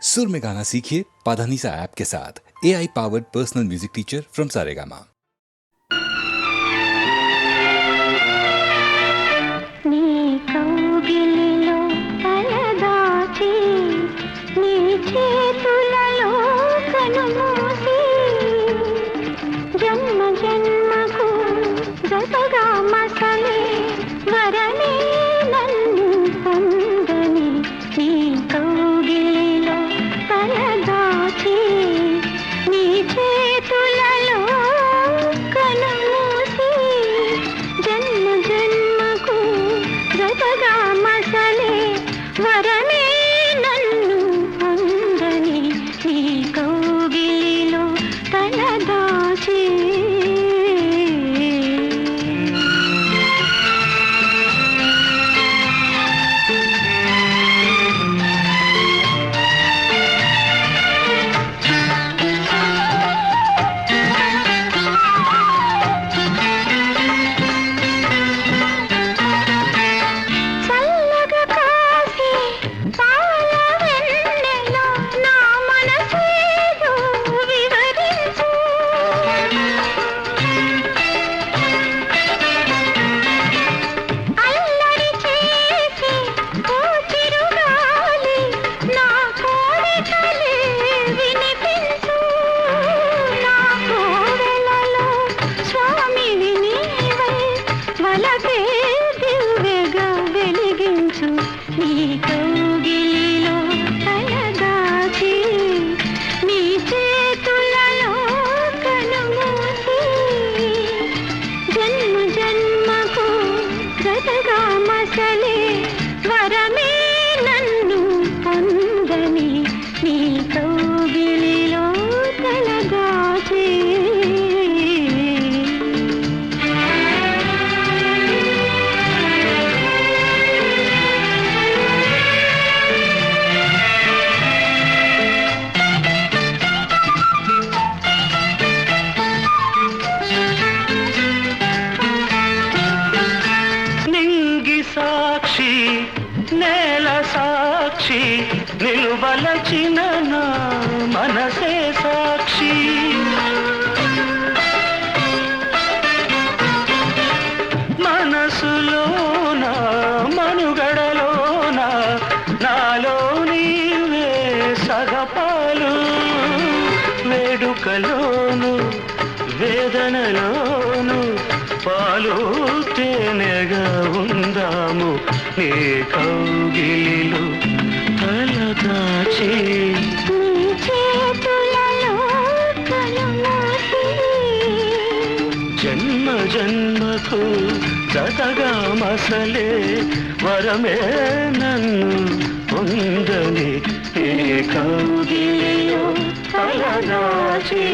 सुर में गाना सीखिए पाधानीसा ऐप के साथ। AI powered personal music teacher from Saregama. నిలువలచిన నా మనసే సాక్షి మనసులోన మనుగడలోన నాలో నీవే సగపాలు వేడుకలోను వేదనలోను పాలు తేనెగా ఉందాము నీ కౌగిలిలో తలదాచి జన్మ జన్మకు జతగా మసలే వరమే నన్ను పొందని ఈ కౌగిలిలో తలదాచి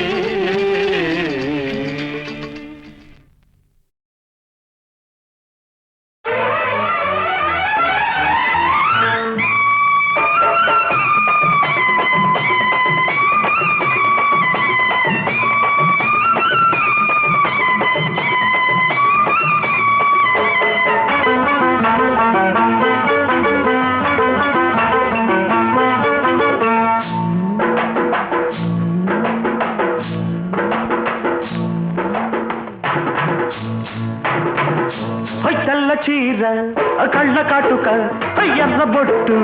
చీర కళ్ళ కాటుక ఎర్ర బొట్టు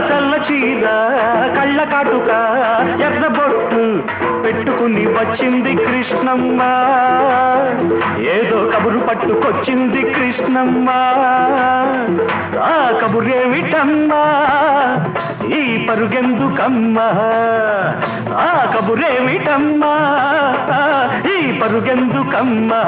చల్ల చీర కళ్ళ కాటుక ఎర్ర బొట్టు పెట్టుకుని వచ్చింది కృష్ణమ్మ ఏదో కబురు పట్టుకొచ్చింది కృష్ణమ్మ ఆ కబురేమిటమ్మా ఈ పరుగెందుకమ్మా ఆ కబురేమిటమ్మా ఈ పరుగెందుకమ్మా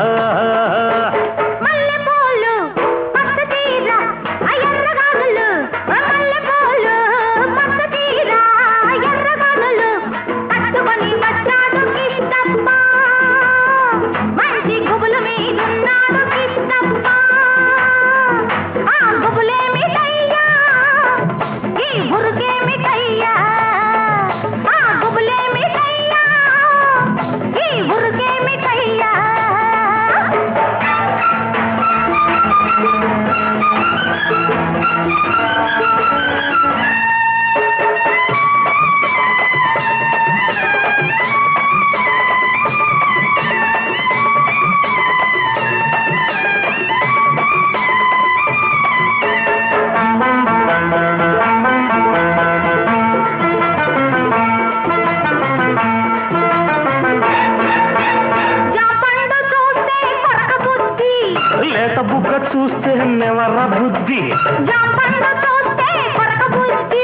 చూస్తే నెవర బుద్ధి, జాంపండు చూస్తే కొరక బుద్ధి,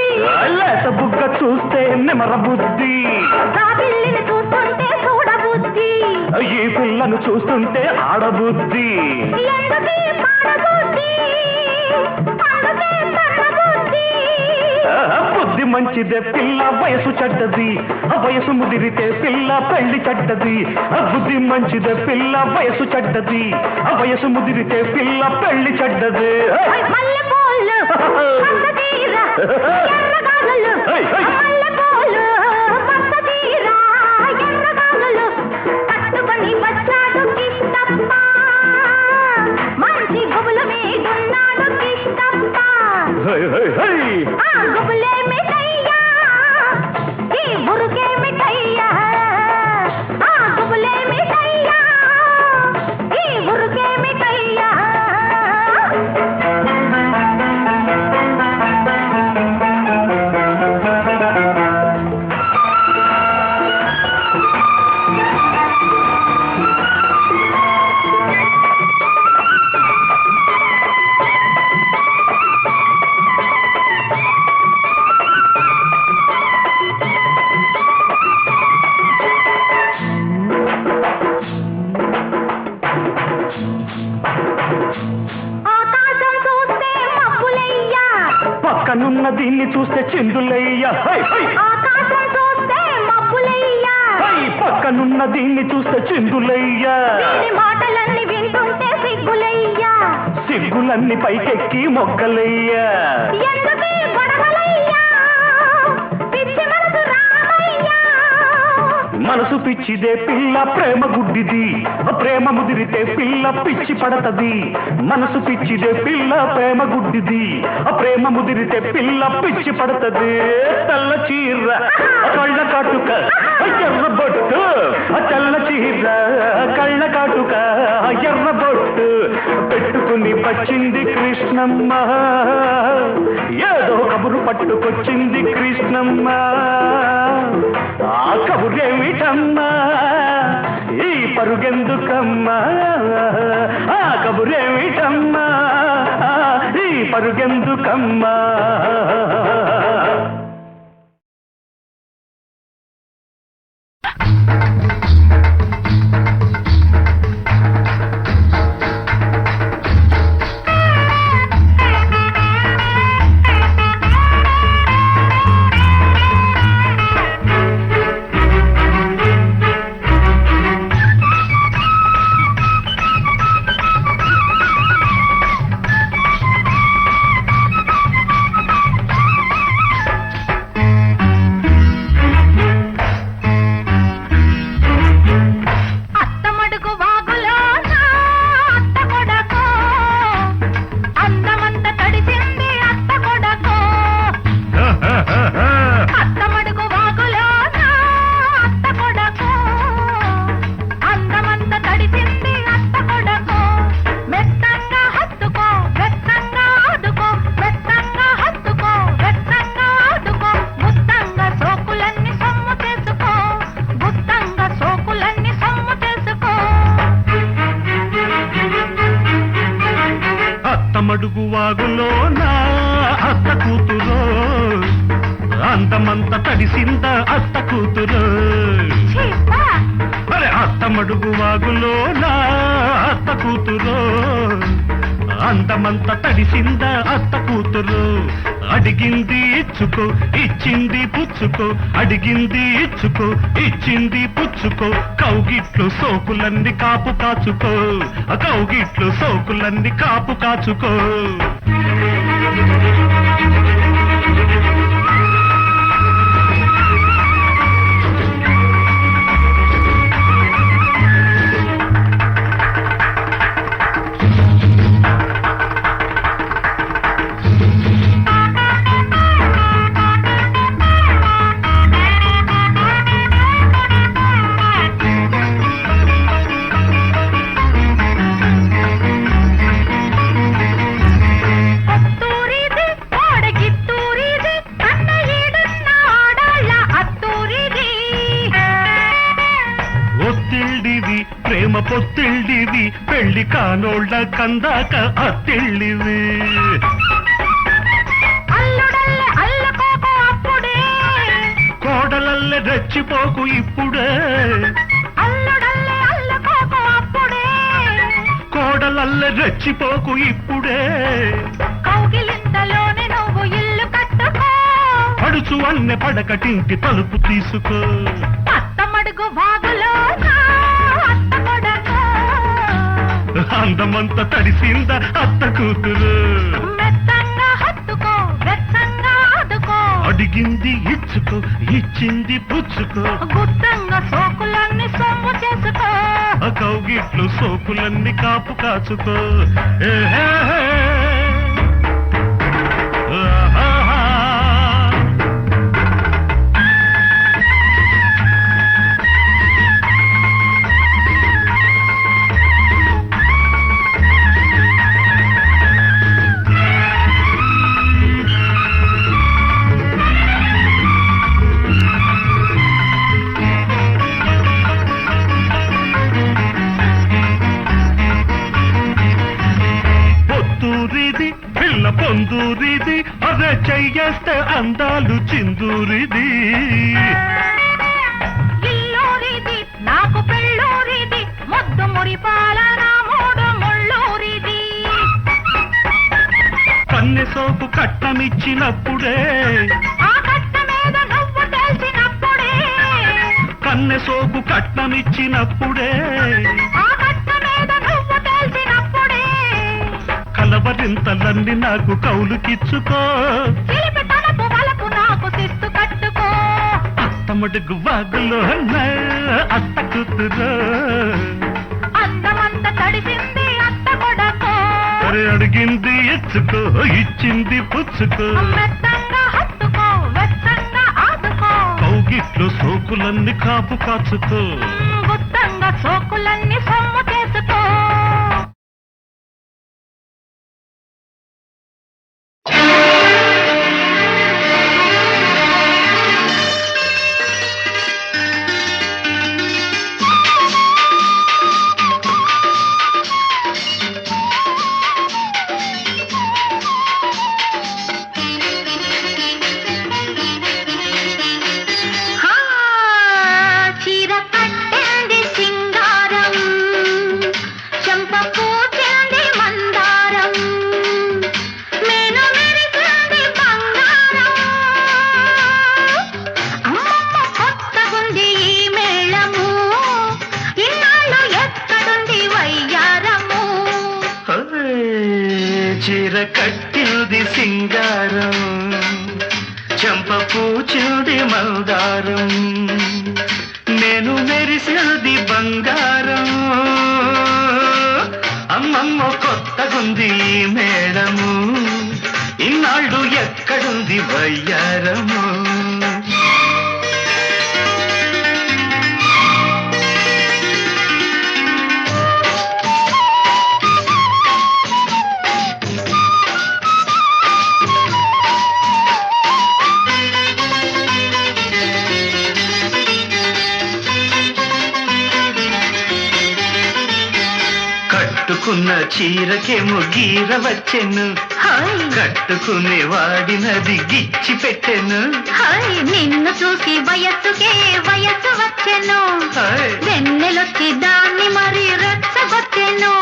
లేత బుగ్గ చూస్తే నెమర బుద్ధి, పిల్లిని చూస్తుంటే చూడ బుద్ధి, ఈ పిల్లను చూస్తుంటే ఆడబుద్ధి. ఎందుకీ పాడబుద్ధి, అందుకే తన్నబుద్ధి. బుద్ధి మంచిదే పిల్ల వయసు చెడ్డది, వయసు ముదిరితే పిల్ల పెళ్లి చెడ్డది. బుద్ధి మంచిదే పిల్ల వయసు చెడ్డది, వయసు ముదిరితే పిల్ల పెళ్లి చెడ్డది. మల్లెపూలు పచ్చదీర ఎర్రగాలులు, మల్లెపూలు పచ్చదీర ఎర్రగాలులు కట్టుకొని వచ్చాడు కిష్టప్ప, మంచి గుబులు మీదున్నాడు కిష్టప్ప. ఆ గుబులే మిఠయ్యా, ఈ బురుకే మిఠయ్యా, ఆ గుబులే మిఠయ్యా, ఈ బురుకే మిఠయ్యా. ఆకాశం చూస్తే మబ్బులయ్యా, పక్కనున్న దీన్ని చూస్తే చిందులయ్యా. ఆకాశం చూస్తే మబ్బులయ్యా, పక్కనున్న దీన్ని చూస్తే చిందులయ్యా. వీరి మాటలన్నీ వింటుంటే సిగ్గులయ్యా, సిగ్గులన్నీ పైకెక్కి మొగ్గలయ్యా. ఎందుకీ గొడవలయ్యా, పిచ్చి మనసు రామయ్యా. మనసు పిచ్చిదే పిల్ల ప్రేమ గుడ్డిది, ప్రేమ ముదిరితే పిల్ల పిచ్చి పడతది. మనసు పిచ్చిదే పిల్ల ప్రేమ గుడ్డిది, ప్రేమ ముదిరితే పిల్ల పిచ్చి పడతది. తెల్ల చీర కళ్ళ కాటుక ఎర్ర బొట్టు, తెల్ల చీర కళ్ళ కాటుక ఎర్ర బొట్టు పెట్టుకుని వచ్చింది కృష్ణమ్మ, ఏదో కబురు పట్టుకొచ్చింది కృష్ణమ్మ. ఆ కబురేమిటమ్మా, ఈ పరుగెందుకమ్మా, ఆ కబురేమిటమ్మా, ఈ పరుగెందుకమ్మా. అత్తమడుగు వాగులో నా అత్త కొడకో, అందమంత తడిసింది అత్త కొడకో. అత్తమడుగు వాగులో నా అత్త కొడకో, అందమంత తడిసింది అత్త కొడకో. మెత్తంగా హత్తుకో వెత్తంగా ఆదుకో, మెత్తంగా హత్తుకో వెత్తంగా ఆదుకో. గుత్తంగా సోకులన్నీ సొమ్ము చేసుకో, గుత్తంగా సోకులన్నీ సొమ్ము చేసుకో. అత్తమడుగు వాగులో నా అత్త కూతురు, అందమంత తడిసింద అత్త కూతురు. చీపా అరే అత్తమడుగు వాగులో నా అత్త కూతురు, అందమంత తడిసింద అత్త కూతురు. అడిగింది ఇచ్చుకో ఇచ్చింది పుచ్చుకో, అడిగింది ఇచ్చుకో ఇచ్చింది పుచ్చుకో. కౌగిట్లు సోకులన్నీ కాపు కాచుకో, కౌగిట్లు సోకులన్నీ కాపు కాచుకో. పొత్తు పొత్తిళ్ళివి పెళ్లి కానోళ్ళ కందాక అత్తిళ్ళివి అల్లుడల్లే అల్లకోకు అప్పుడే కోడలల్లే రెచ్చిపోకు ఇప్పుడే అల్లుడల్లే అల్లకోకు అప్పుడే కోడలల్లే రెచ్చిపోకు ఇప్పుడే కౌగిలింతలోనే నువ్వు ఇల్లు కట్టుకో పడుచు అన్నె పడకటింటి తలుపు తీసుకో అత్తమడుగు వాగులో నా అత్త కొడక అందమంత తడిసింద అత్త కూతురు మెత్తంగా హత్తుకో వెచ్చంగా ఆదుకో అడిగింది ఇచ్చుకో ఇచ్చింది పుచ్చుకో గుత్తంగా సోకులన్నీ సొమ్ము చేసుకో ఆ కౌగిట్లు సోకులన్నీ కాపు కాచుకో పొత్తూరిది పిల్ల పొందూరిది అదే చెయ్యేస్తే అందాలు చిందూరిది ఇల్లూరిది నాకు పెళ్ళూరిది ముద్దు మురిపాల రాముడు ముళ్ళూరిది కన్నె సోపు కట్నమిచ్చినప్పుడే ఆ కట్ట మీద నువ్వు తెలిసినప్పుడే కన్నె సోపు కట్నమిచ్చినప్పుడే ఆ కట్ట మీద నువ్వు తెలిసినప్పుడే కలవరింతలన్నీ నాకు కౌలుకిచ్చుకో చిలిపి తనపు వలకు నాకు శిస్తు కట్టుకో అత్తమడుగు వాగులో అత్త కూతురు అందమంత తడిసింది అత్త కొడకో అరే అడిగింది ఇచ్చుకో ఇచ్చింది పుచ్చుకో మెత్తంగా హత్తుకో వెచ్చంగా ఆదుకో కౌగిట్లు సోకులన్నీ కాపు కాచుకో గుత్తంగా సోకులన్నీ సొమ్ము చేసుకో చీర కట్టింది సింగారం చెంప పూచింది మందారం మేను మెరిసింది బంగారం అమ్మమ్మ కొత్తగుంది ఈ మేళము ఇన్నాళ్ళు ఎక్కడుంది వయ్యారము చీర కట్టింది సింగారం చెంప పూచింది మందారం నేను మెరిసినది బంగారం అమ్మమ్మ కొత్తగుంది ఈ మేడము ఇన్నాళ్ళు ఎక్కడుంది వయ్యారము కట్టుకున్న చీరకేమో గీర వచ్చెను కట్టుకునే వాడినది గిచ్చి పెట్టెను నిన్ను చూసి వయస్సుకే వయస్సు వచ్చెను వెన్నెలొచ్చి దాన్ని మరి రెచ్చగొట్టెను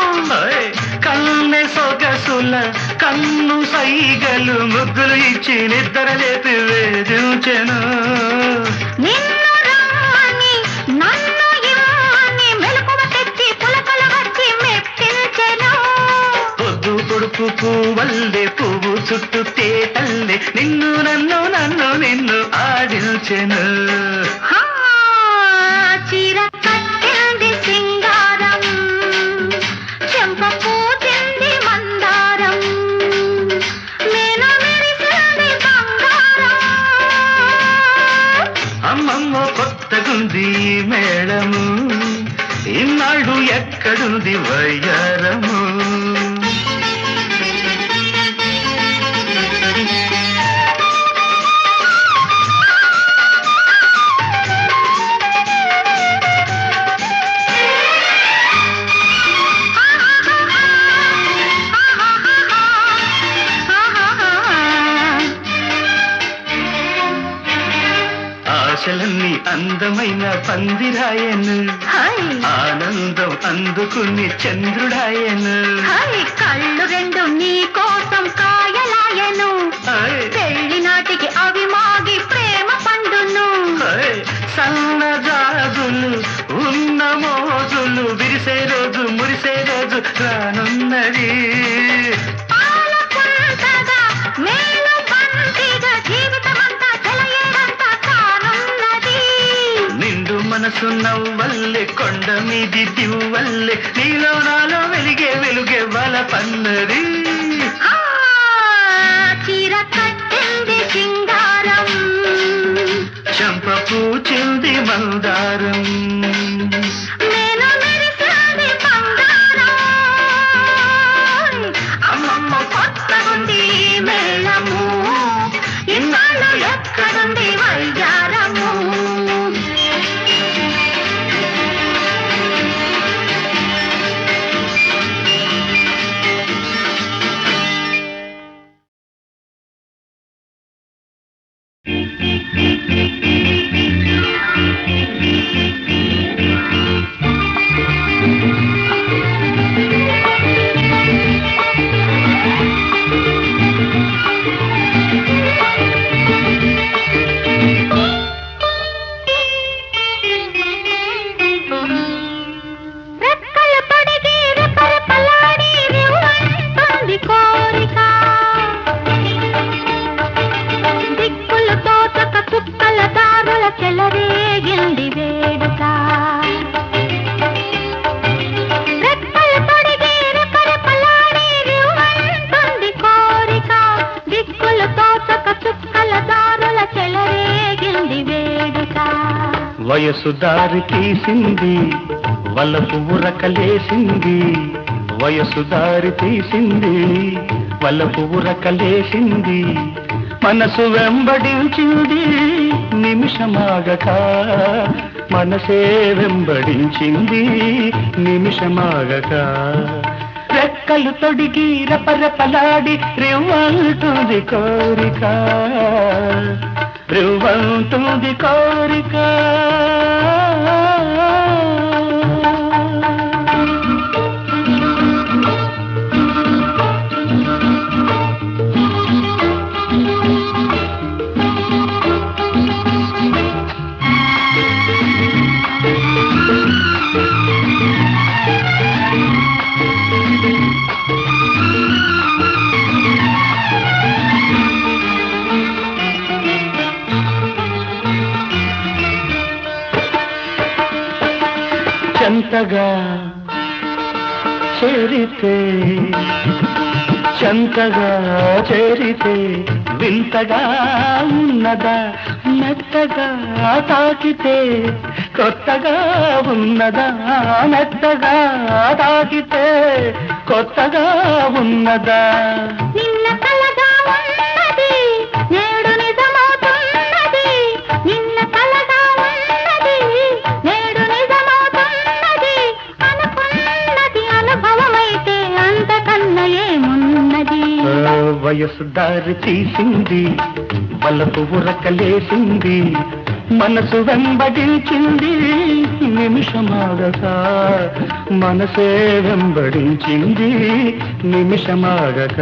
కన్నె సొగసుల కన్ను సైగలు ముగ్గులు ఇచ్చి నిద్రలేపి వేధించెను నిన్ను రమ్మని నన్ను ఇమ్మని మెలకువ తెచ్చి పులకలు వచ్చి మెప్పించెను పొద్దు పొడుపు పువ్వల్లే పువ్వు చుట్టూ తేటల్లే నిన్ను నిన్ను ఆడించెను చీర కట్టింది సింగారం చెంప పూచింది మందారం మేను మెరిసింది బంగారం అమ్మమ్మ కొత్తగుంది ఈ మేళము ఇన్నాళ్ళు ఎక్కడుంది వయ్యారము ఆశలన్నీ అందమైన పందిరాయను ఆనందం అందుకుని చంద్రుడాయను కళ్ళు రెండు నీ కోసం కాయలాయను పెళ్లి నాటికి అవి మాగి ప్రేమ పండును సన్నజాజులు ఉన్న మోజులు విరిసే రోజు మురిసే రోజు రానున్నది నిండు మనసు నవ్వల్లే కొండ మీది దివ్వల్లే నీలో నాలో వెలిగే వెలుగే వల పన్నది చీర కట్టింది సింగారం చంప పూచింది మందారం నేను మెరిసింది బంగారం అమ్మమ్మ కొత్తగుంది మేళము ఇన్నాళ్ళు ఎక్కడుంది వైద్యారము వయసు దారి తీసింది వలపు ఉరకలేసింది వయసు దారి తీసింది వలపు ఉరకలేసింది మనసు వెంబడించింది నిమిషమాగక మనసే వెంబడించింది నిమిషమాగక రెక్కలు తొడిగి రపరపలాడి రివ్వంటుంది కోరిక రివ్వంటుంది కోరిక చెంతగా చేరితే చెంతగా చేరితే వింతగా ఉన్నదా మెత్తగా తాకితే కొత్తగా ఉన్నదా మెత్తగా తాకితే కొత్తగా ఉన్నదా నిన్న కలగా ఉన్నది నేడు నిజమవుతున్నది నిన్న కలగా ఉన్నది నేడు నిజమవుతున్నది అనుకున్నది అనుభవమైతే అంతకన్నా ఏమున్నది వయసు దారి తీసింది వలపు ఉరకలేసింది మనసు వెంబడించింది నిమిషమాగక మనసే వెంబడించింది నిమిషమాగక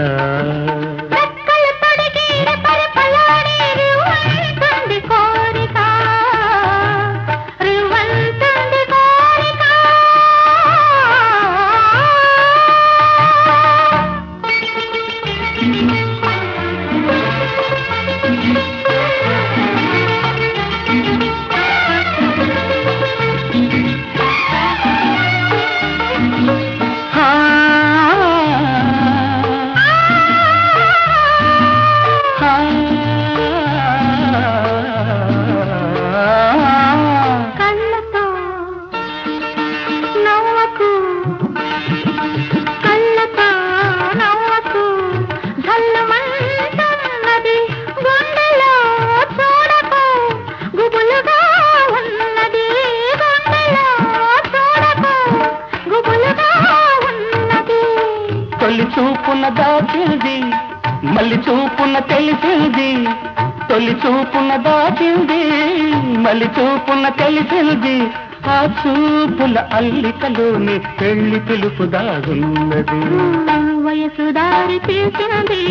తొలి చూపున దాచింది మళ్ళీ చూపున తెలిసింది తొలి చూపున దాచింది మలి చూపున తెలిసింది ఆ చూపుల అల్లికలోని పెళ్లి పిలుపు దాగున్నది. వయసు దారి తీసింది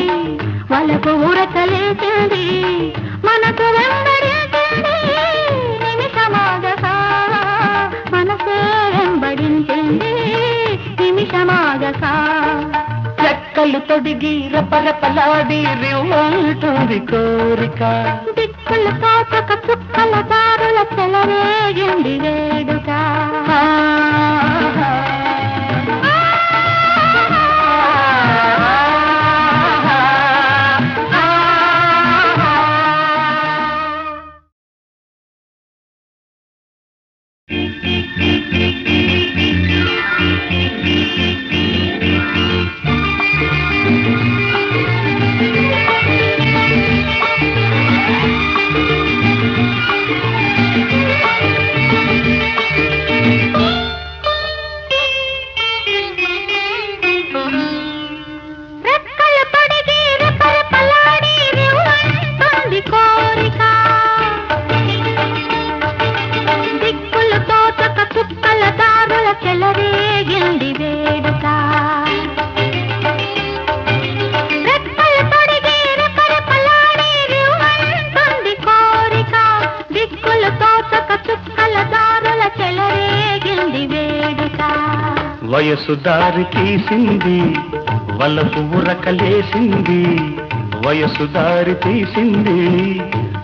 వాళ్ళకు ఊరకలేసింది మనకు వెంబడించింది నిమిషమాగగా మనసే వెంబడించింది నిమిషమాగగా రెక్కలు తొడిగి రపరపలాడి రివ్వంటుంది కోరిక దిక్కులు తోచక చుక్కల దారుల చెలరేగింది వేడుక వయసు దారి తీసింది వలపు ఉరకలేసింది వయసు దారి తీసింది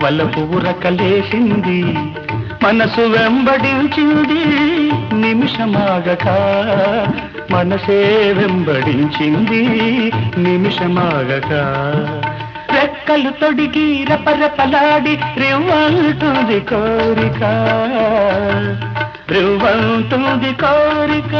వలపు ఉరకలేసింది మనసు వెంబడించింది నిమిషమాగక మనసే వెంబడించింది నిమిషమాగక రెక్కలు తొడిగి రపరపలాడి రివ్వంటుంది కోరిక రివ్వంటుంది కోరిక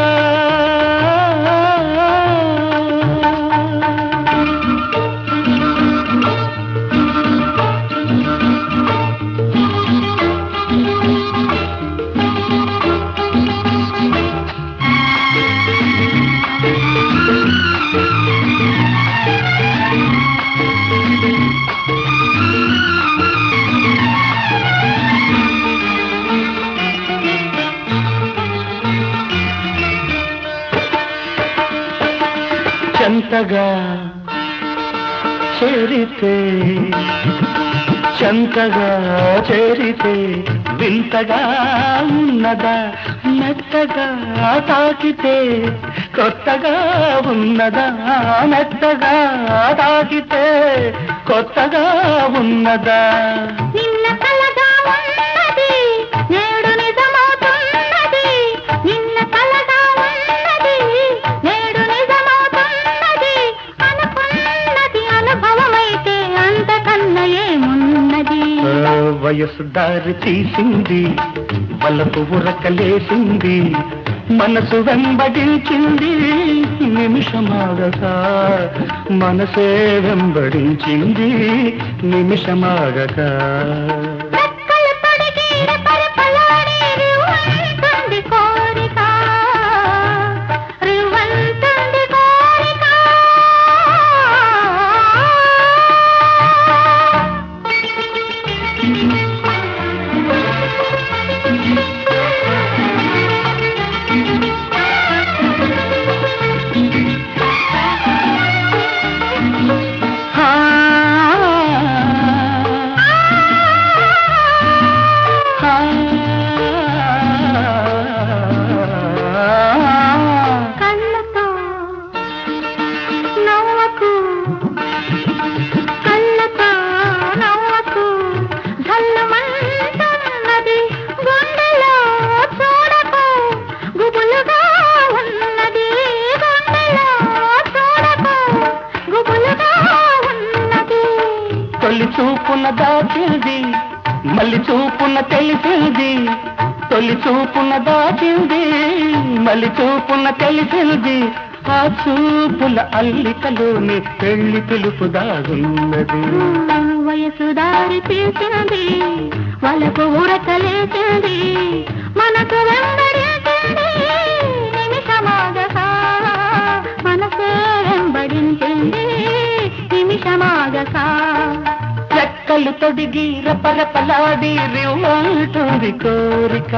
చంతగా చేరితే చంతగా చేరితే వింతగా ఉన్నదా మెత్తగా తాకితే కొత్తగా ఉన్నదా మెత్తగా తాకితే కొత్తగా ఉన్నదా నిన్న కలగా ఉన్నది నేడు నిజమవుతున్నది నిన్న కలగా ఉన్నది నేడు నిజమవుతున్నది అనుకున్నది అనుభవమైతే అంతకన్నా ఏమున్నది వయసు దారి తీసింది వలపు ఉరకలేసింది మనసు వెంబడించింది నిమిషమాగక మనసే వెంబడించింది నిమిషమాగక రెక్కలు తొడిగి రెపరెపలాడి రివ్వంటుంది కోరిక రివ్వంటుంది కోరిక కళ్ళతో నవ్వకు కళ్ళతో నవ్వకు ధల్లుమంటున్నది గుండెలో చూడకు గుబులుగా ఉన్నది గుండెలో చూడకు గుబులుగా ఉన్నది తొలి చూపున దాచింది మళ్ళీ చూపున తెలిసింది తొలి చూపున దాచింది మళ్ళీ చూపున తెలిసింది ఆ చూపుల అల్లికలోని పెళ్లి పిలుపు దాగున్నది వయసు దారి తీసింది వాళ్ళకు ఊరకలేసింది మనకు వెంబడించింది నిమిషమాగక మనసే వెంబడించింది నిమిషమాగక రెప్పలు తొడిగి రెపరెపలాడి రివ్వంటుంది కోరిక.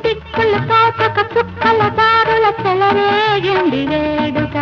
దిక్కులు తోచక చుక్కల దారుల చెలరేగింది వేడుక.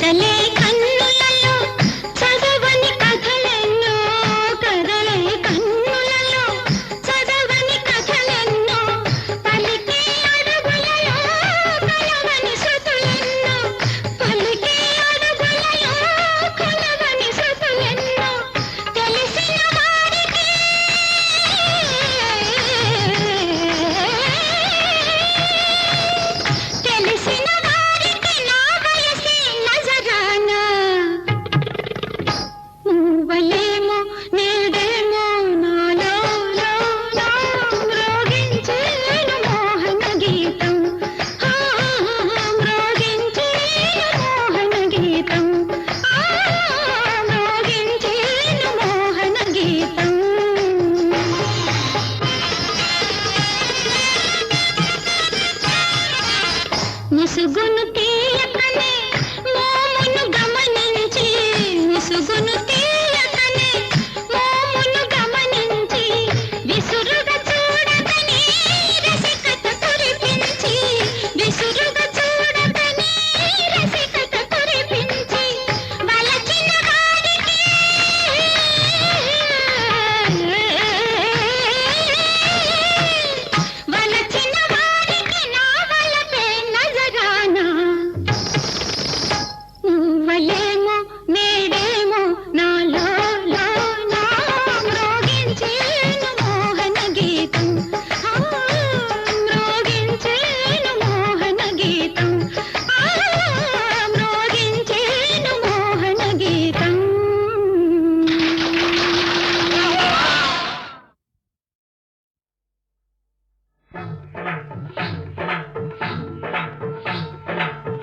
కదలే కన్నులలో చదవని కథలెన్నో కదలే కన్నులలో చదవని కథలెన్నో పలికే అడుగులలో కలవని శృతులెన్నో పలికే అడుగులలో కలవని శృతులెన్నో తెలిసిన వారికి తెలిసిన వారికి నా వయసే నజరానా నువ్వలేమో నేడేమో నాలో మ్రోగించేను మోహన గీతం మ్రోగించేను మోహన గీతం మ్రోగించేను మోహన గీతం ముసుగును తీయకనే మోమును గమనించి ముసుగును తీయకనే మోమును గమనించి విసురుగా చూడకని రసికత కురిపించి విసురుగా చూడకని రసికత కురిపించి వలచిన వారికి వలచిన వారికి నా వలపే నజరానా నువ్వలేమో నేడేమో నాలో మ్రోగించేను మోహన గీతం మ్రోగించేను మోహన గీతం మ్రోగించేను మోహన గీతం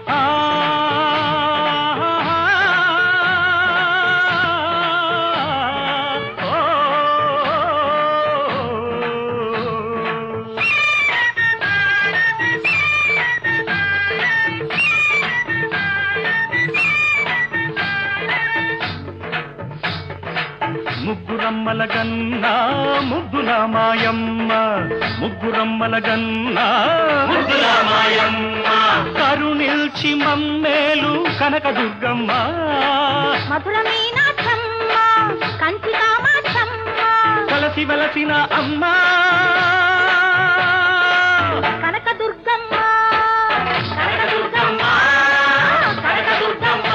ఆ ముగ్గురమ్మల గన్నా ముద్దుల మాయమ్మ ముగ్గురమ్మల గన్నా ముద్దుల మాయమ్మ కరుణిల్చి మమ్మేలు కనకదుర్గమ్మ మధుర మీనాక్షమ్మ కంచి కామాక్షమ్మ కలసి వెలసిన అమ్మ కనకదుర్గమ్మ కనకదుర్గమ్మ కనకదుర్గమ్మ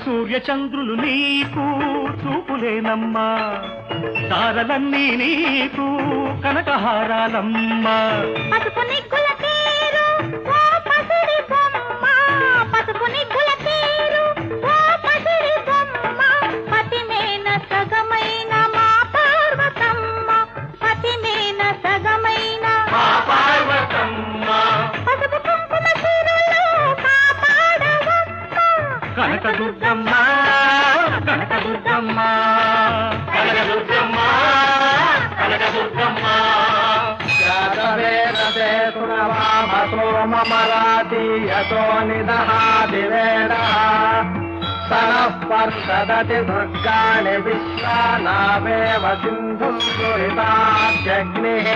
సూర్యచంద్రులు నీకు చూపులేనమ్మా తారలన్నీ నీకు కనకహారాలమ్మా పసుపు నిగ్గుల తీరు ఓ పసిడి బొమ్మ పసుపు నిగ్గుల తీరు ఓ పసిడి బొమ్మ పతిమేన సగమైన మా పార్వతమ్మ పతిమేన సగమైన మా పార్వతమ్మ పసుపు కుంకుమ సిరులు కాపాడవమ్మ కనకదుర్గమ్మ కనకదుర్గమ్మ కనకదుర్గమ్మ కనకదుర్గమ్మ మరాఠీయతో నిదహాదివేద సనఃపర్షదతి దుర్గాణి విశ్వానావేవ సింధుం దురితాగ్నిః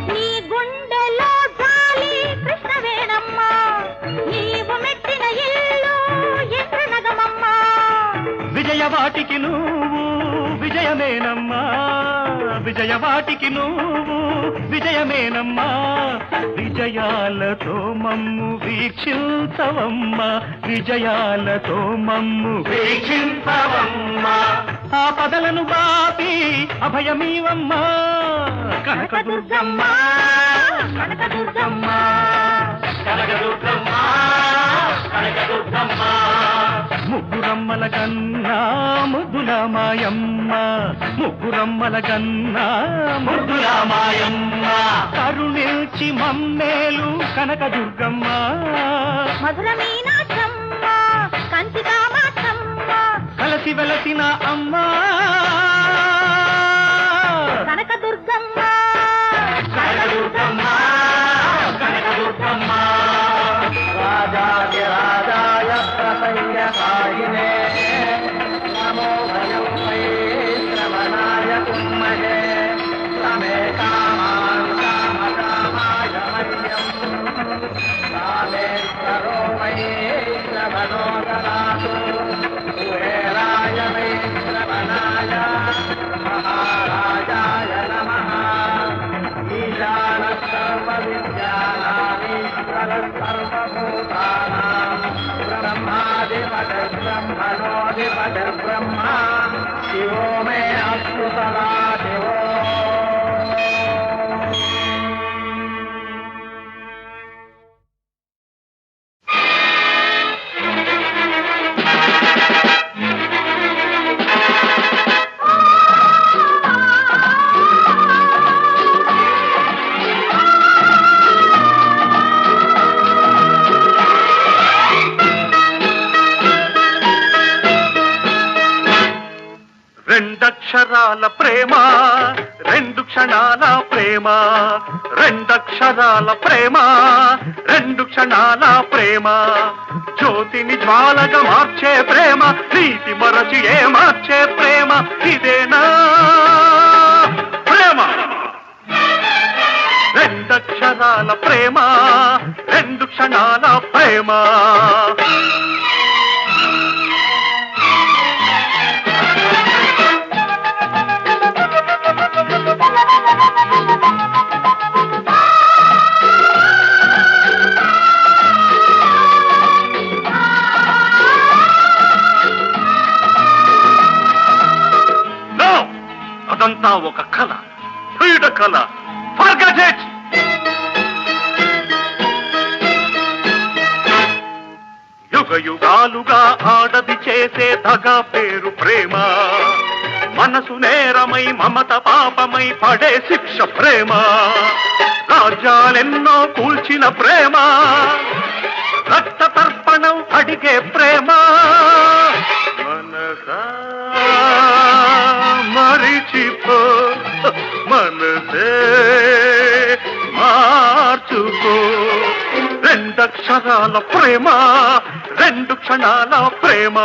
నీ గుండెలో జాలి కృష్ణవేణమ్మ నీవు మెట్టిన ఇల్లు ఇంద్రనగమమ్మ విజయవాటికి నువ్వు విజయమేనమ్మా విజయవాటికి నువ్వు విజయమేనమ్మా విజయాలతో మమ్ము వీక్షించవమ్మా విజయాలతో మమ్ము వీక్షించవమ్మా ఆపదలను బాపి అభయమీవమ్మా కనకదుర్గమ్మ కనకదుర్గమ్మ కనకదుర్గమ్మ కనకదుర్గమ్మ ముగ్గురమ్మల కన్నా ముద్దుల మాయమ్మ ముగ్గురమ్మల కన్నా ముద్దుల మాయమ్మ కరుణించి మమ్మేలు కనకదుర్గమ్మ మధుర మీనాక్షమ్మ కంచి కామాక్షమ్మ కలసి వెలసిన అమ్మ కనకదుర్గమ్మ కనకదుర్గమ్మ కనకదుర్గమ్మ రాజాయ ప్రసంగసాయినే నమో భయం వై శ్రవణాయ కుమ్మహే రమే కామాయ మయ్యం రామేశ్వరో వై శ్రవణో దదాతు కుబేరాయ వై శ్రవణాయ మహారాజాయ నమః ఈశాన సర్వ విద్యానామీశ్వర సర్వభూతానాం బ్రహ్మాధిపతిర్బ్రహ్మణోధిపతిర్బ్రహ్మ శివో మే అస్తు సదా శివో రెండక్షరాల ప్రేమ రెండు క్షణాల ప్రేమ రెండక్షరాల ప్రేమ రెండు క్షణాల ప్రేమ జ్యోతిని జ్వాలగా మార్చే ప్రేమ నీతి మరచి ఏ మార్చే ప్రేమ ఇదేనా ప్రేమ రెండక్షరాల ప్రేమ రెండు క్షణాల ప్రేమ అదంతా ఒక కళ పీడ కళ ఫర్గెట్ ఇట్ యుగ యుగాలుగా ఆడది చేసే దగా పేరు ప్రేమ మనసు నేరమై మమత పాపమై పడే శిక్ష ప్రేమ రాజ్యాలెన్నో కూల్చిన ప్రేమ రక్త తర్పణం అడిగే ప్రేమ మనసా మరిచిపో మనసే మార్చుకో రెండక్షరాల ప్రేమ రెండు క్షణాల ప్రేమ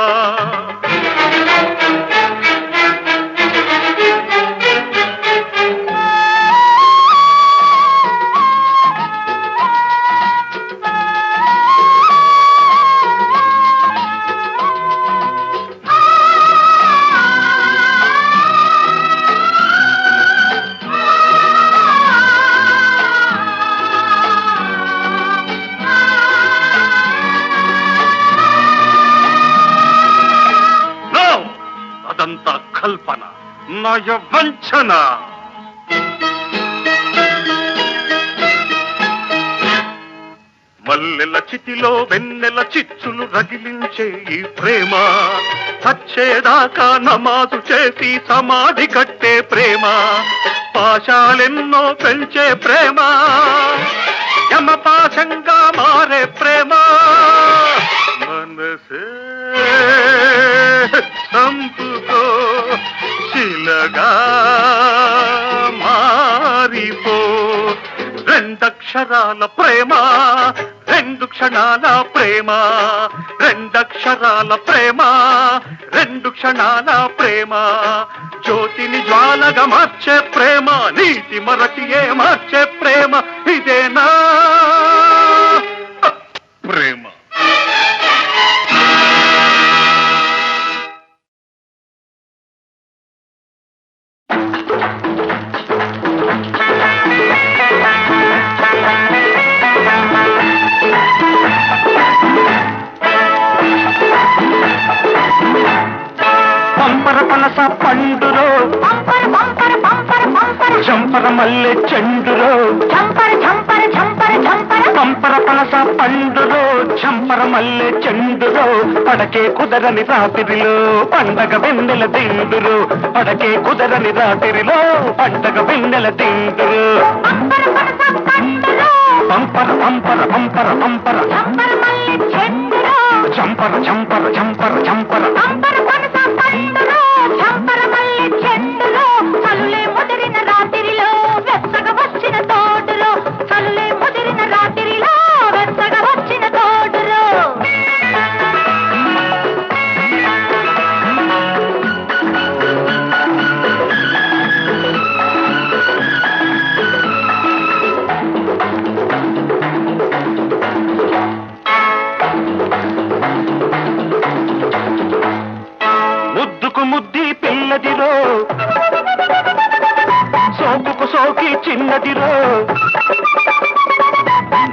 అదంతా కల్పన నయ వంచన మల్లెల చితిలో వెన్నెల చిచ్చులు రగిలించే ఈ ప్రేమ చచ్చేదాకా నమాజు చేసి సమాధి కట్టే ప్రేమ పాశాలెన్నో పెంచే ప్రేమ యమపాశంగా మారే ప్రేమ మనసే సంపుకో శిలగా మారిపో రెండక్షరాల ప్రేమ రెండు క్షణాల ప్రేమ రెండక్షరాల ప్రేమ రెండు క్షణాల ప్రేమ జ్యోతిని జ్వాలగా మార్చే ప్రేమ నీతి మరచి ఏ మార్చే ప్రేమ ఇదేనా ప్రేమ పంపర పనస పండురో పంపర పంపర పంపర పంపర చంపర మల్లె చెండురో ఝంపర ఝంపర ఝంపర ఝంపర పంపర పనస పండులో చంపర మల్లె చెండులో పడకే కుదరని రాత్రిలో పండగ వెన్నెల దిండురు పడకే కుదరని రాత్రిలో పండగ వెన్నెల దిండురు పంపర పంపర పంపర పంపర చంపర చంపర చంపర చంపర ముద్ది పిల్లదిరో సోకుకు సోకి చిన్నదిరో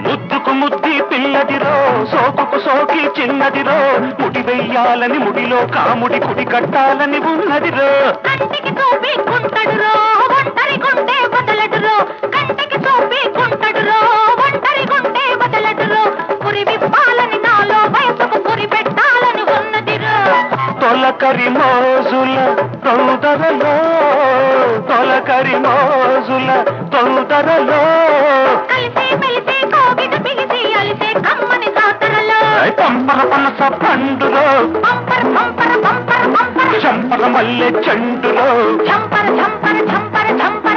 ముద్దుకు ముద్ది పిల్లదిరో సోకుకు సోకి చిన్నదిరో ముడి వెయ్యాలని ముడిలో కాముడి కుడి కట్టాలని ఉన్నదిరో కంటికి చూపి కుంటడురో ఒంటరి గుంటే బదలడురో కంటికి చూపి కుంటడురో ఒంటరి గుంటే బదలడురో పురి విప్పాలని నాలో వయసుకు పురి పెట్టాలని ఉన్నదిరో తొలకరి మోజుల తొందరలో తొలకరి మోజుల తొందరలో కలిసి మెలిసి కోగిట బిగిసి అలిసే కమ్మని జాతరలో పంపర పనస పండులో పంపర పంపర పంపర పంపర చంపర మల్లె చెండులో చంపర చంపర చంపర చంపర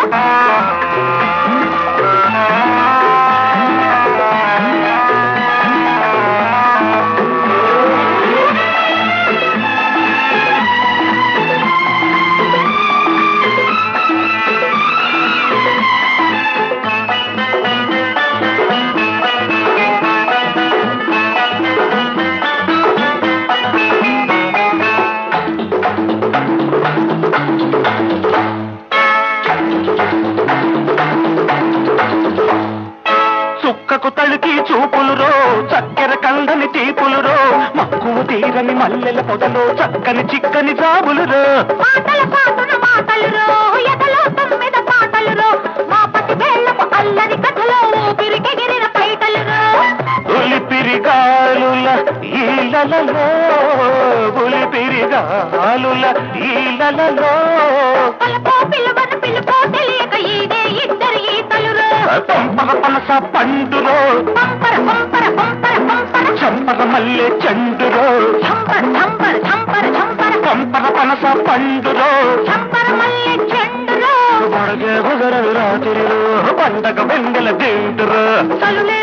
చుక్కకు తళుకి చూపులురో చక్కెర కందని తీపులురో మక్కువ తీరని మల్లెల పొదలో చక్కని చిక్కని జాబులురో మాటల పాటున మాటలురో ఎదలో తొమ్మిద పాటలురో మా పతి వేళ్ళపు అల్లరి కథలో ఊపిరికెగిరిన పైటలురో ఉలిపిరిగాలుల ఈలలో ఉలిపిరిగాలుల ఈలలో పలుకో పిలువను పిలుపో తెలియక ఈడే ఇద్దరు ఈతలురో పంపర పనస పండురో పంపర పంపర పంపర పంపర చంపర మల్లె చెండురో చంపర చంపర చంపర చంపర పంపర పనస పండురో చంపర మల్లె చెండురో పడగే కుదరని రాత్రిలో పండగ వెన్నెల దిండురో చలులే